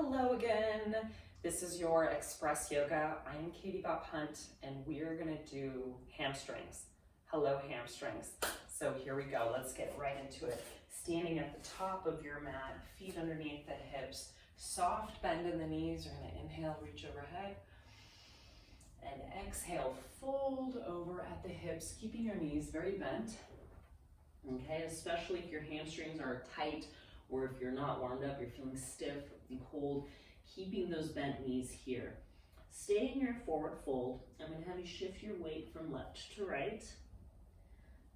Hello again. This is your Express Yoga. I'm Katie Bob Hunt and we're gonna do hamstrings. Hello hamstrings. So here we go, let's get right into it. Standing at the top of your mat, feet underneath the hips, soft bend in the knees. We're gonna inhale, reach overhead. And exhale, fold over at the hips, keeping your knees very bent. Okay, especially if your hamstrings are tight or if you're not warmed up, you're feeling stiff and cold, keeping those bent knees here. Stay in your forward fold. I'm going to have you shift your weight from left to right.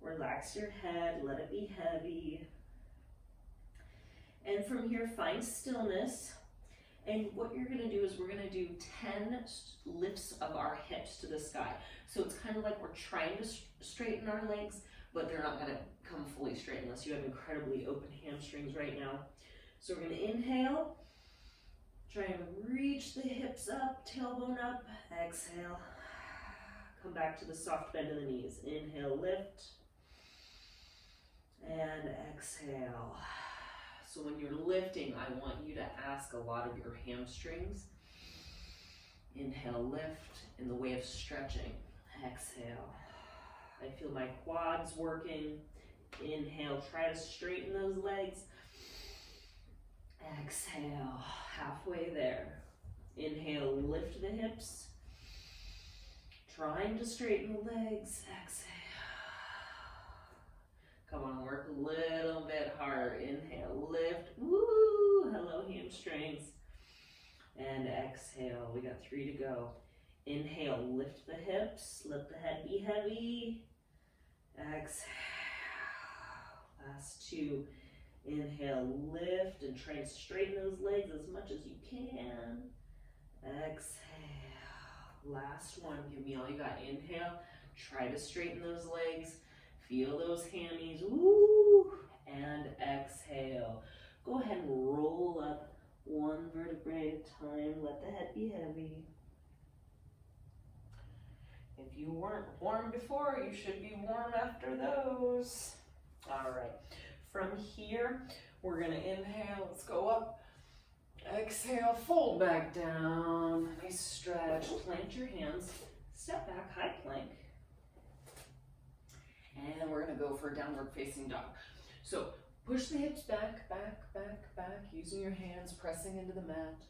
Relax your head, let it be heavy. And from here, find stillness. And what you're going to do is we're going to do 10 lifts of our hips to the sky. So it's kind of like we're trying to straighten our legs, but they're not going to come fully straight unless you have incredibly open hamstrings right now. So we're going to inhale, try and reach the hips up, tailbone up, exhale. Come back to the soft bend of the knees. Inhale, lift, and exhale. So when you're lifting, I want you to ask a lot of your hamstrings. Inhale, lift in the way of stretching. Exhale. I feel my quads working. Inhale, try to straighten those legs. Exhale, halfway there. Inhale, lift the hips. Trying to straighten the legs. Exhale. Come on, work a little bit harder. Inhale, lift. Woo! Hello, hamstrings. And exhale. We got 3 to go. Inhale, lift the hips. Let the head be heavy. Exhale. Last 2. Inhale, lift and try and straighten those legs as much as you can. Exhale. Last 1. Give me all you got. Inhale. Try to straighten those legs. Feel those hammies. Woo! And exhale. Go ahead and roll up 1 vertebrae at a time. Let the head be heavy. If you weren't warm before, you should be warm after those. All right. From here, we're going to inhale. Let's go up. Exhale, fold back down. Nice stretch. Plant your hands. Step back, high plank. And we're going to go for a downward facing dog. So push the hips back, back, back, back, using your hands, pressing into the mat.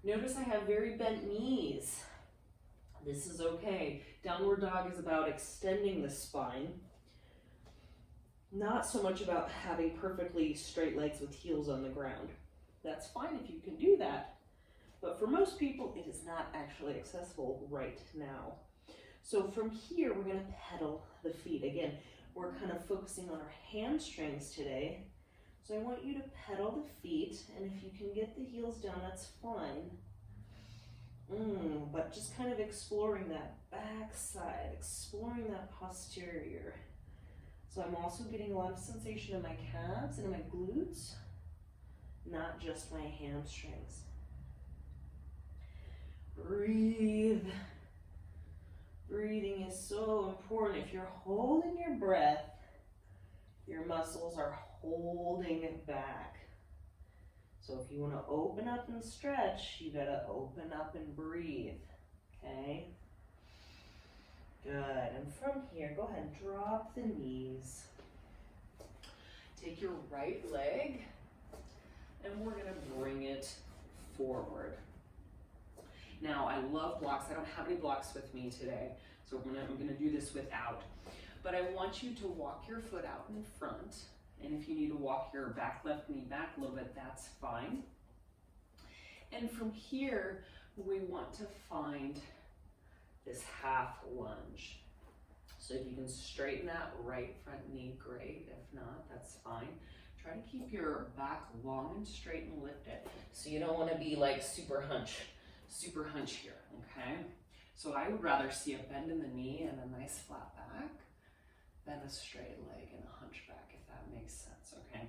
Notice I have very bent knees. This is okay. Downward dog is about extending the spine. Not so much about having perfectly straight legs with heels on the ground. That's fine if you can do that. But for most people, it is not actually accessible right now. So from here, we're going to pedal the feet. Again, we're kind of focusing on our hamstrings today. So I want you to pedal the feet, and if you can get the heels down, that's fine. But just kind of exploring that back side, exploring that posterior. So I'm also getting a lot of sensation in my calves and in my glutes, not just my hamstrings. Breathe. Breathing is so important. If you're holding your breath, your muscles are holding it back. So if you want to open up and stretch, you got to open up and breathe. Okay? Good. And from here, go ahead and drop the knees. Take your right leg, and we're going to bring it forward. Now, I love blocks. I don't have any blocks with me today, so I'm going to do this without. But I want you to walk your foot out in front, and if you need to walk your back left knee back a little bit, that's fine. And from here, we want to find this half lunge. So if you can straighten that right front knee, great. If not, that's fine. Try to keep your back long and straight and lift it. So you don't want to be like super hunch here, okay? So I would rather see a bend in the knee and a nice flat back than a straight leg and a hunchback, if that makes sense, okay?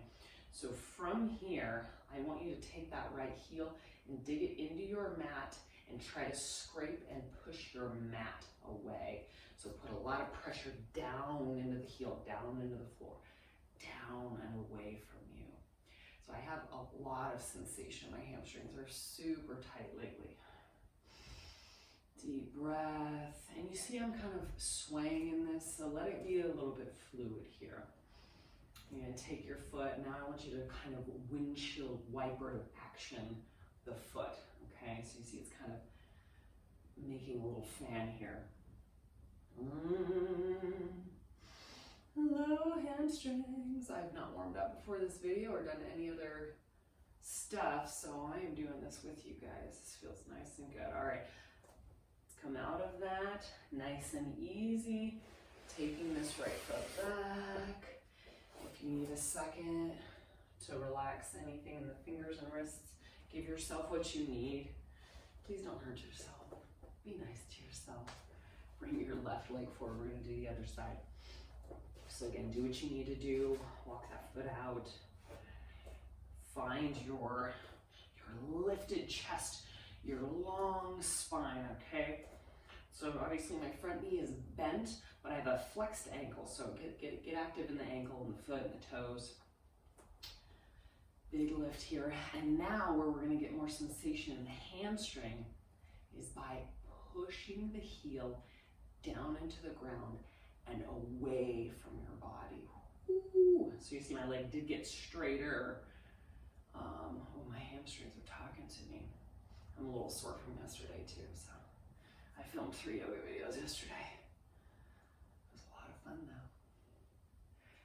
So from here, I want you to take that right heel and dig it into your mat and try to scrape and push your mat away. So put a lot of pressure down into the heel, down into the floor, down and away from you. So I have a lot of sensation. My hamstrings are super tight lately. Deep breath. And you see I'm kind of swaying in this, so let it be a little bit fluid here. You're gonna take your foot, now I want you to kind of windshield wiper action the foot, okay? So you see it's kind of making a little fan here. Hello, hamstrings. I've not warmed up before this video or done any other stuff, so I am doing this with you guys. This feels nice and good. All right, let's come out of that, nice and easy. Taking this right foot back. If you need a second to relax anything in the fingers and wrists, give yourself what you need. Please don't hurt yourself. Be nice to yourself. Bring your left leg forward. We're gonna do the other side. So again, do what you need to do. Walk that foot out. Find your lifted chest, your long spine, okay? So obviously my front knee is bent, but I have a flexed ankle. So get active in the ankle and the foot and the toes. Big lift here. And now where we're gonna get more sensation in the hamstring is by pushing the heel down into the ground and away from your body. Ooh. So you see my leg did get straighter. Oh, my hamstrings are talking to me. I'm a little sore from yesterday too, so I filmed 3 yoga videos yesterday. It was a lot of fun though.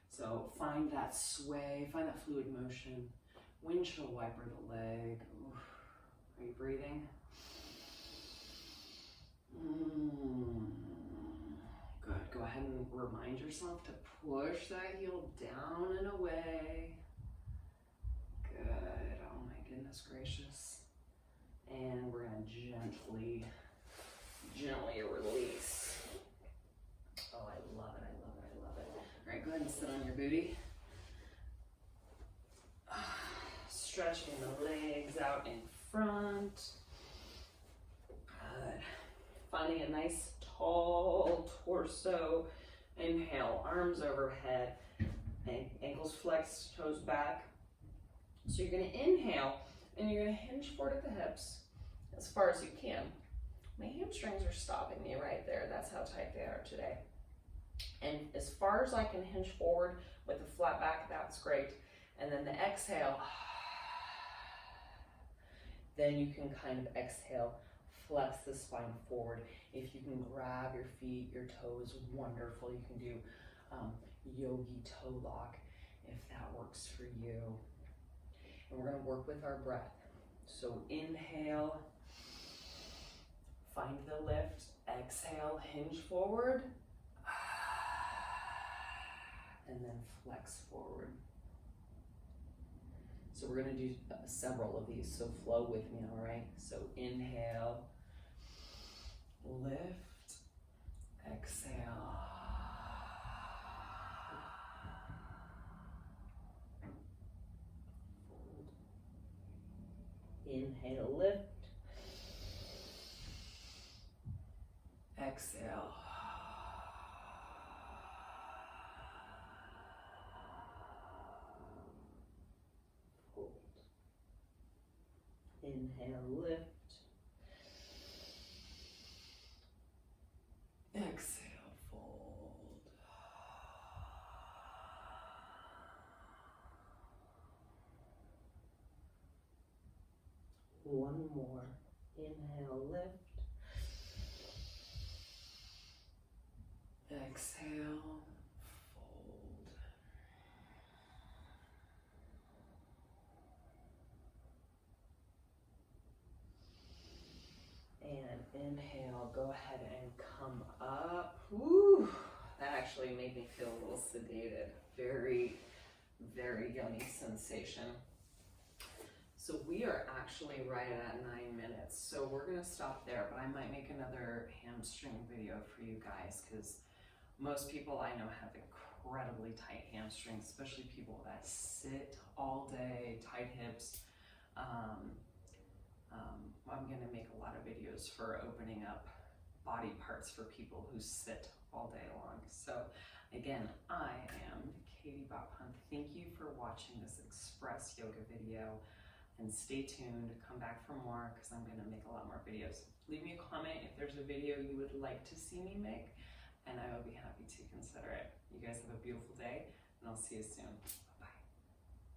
So find that sway, find that fluid motion. Windshield wiper the leg. Ooh. Are you breathing? Good. Go ahead and remind yourself to push that heel down and away. Good. Oh my goodness gracious. And we're going to gently release. Oh, I love it. I love it. I love it. All right, go ahead and sit on your booty. Stretching the legs out in front. Good. Finding a nice tall torso. Inhale, arms overhead, ankles flexed, toes back. So you're going to inhale and you're going to hinge forward at the hips as far as you can. My hamstrings are stopping me right there. That's how tight they are today. And as far as I can hinge forward with the flat back, that's great. And then the exhale, then you can kind of exhale, flex the spine forward. If you can grab your feet, your toes, wonderful. You can do yogi toe lock if that works for you. And we're gonna work with our breath. So inhale, find the lift, exhale, hinge forward, and then flex forward. So we're gonna do several of these, so flow with me, all right? So inhale, lift, exhale. Fold. Inhale, lift. Exhale. Fold. Inhale, lift. Exhale, fold. One more. Inhale, lift. Exhale, fold. And inhale, go ahead and come up. Woo! That actually made me feel a little sedated. Very, very yummy sensation. So we are actually right at 9 minutes. So we're gonna stop there, but I might make another hamstring video for you guys because most people I know have incredibly tight hamstrings, especially people that sit all day, tight hips. I'm gonna make a lot of videos for opening up body parts for people who sit all day long. So again, I am Katie Bot Hunt. Thank you for watching this express yoga video, and stay tuned, come back for more because I'm gonna make a lot more videos. Leave me a comment if there's a video you would like to see me make, and I will be happy to consider it. You guys have a beautiful day, and I'll see you soon.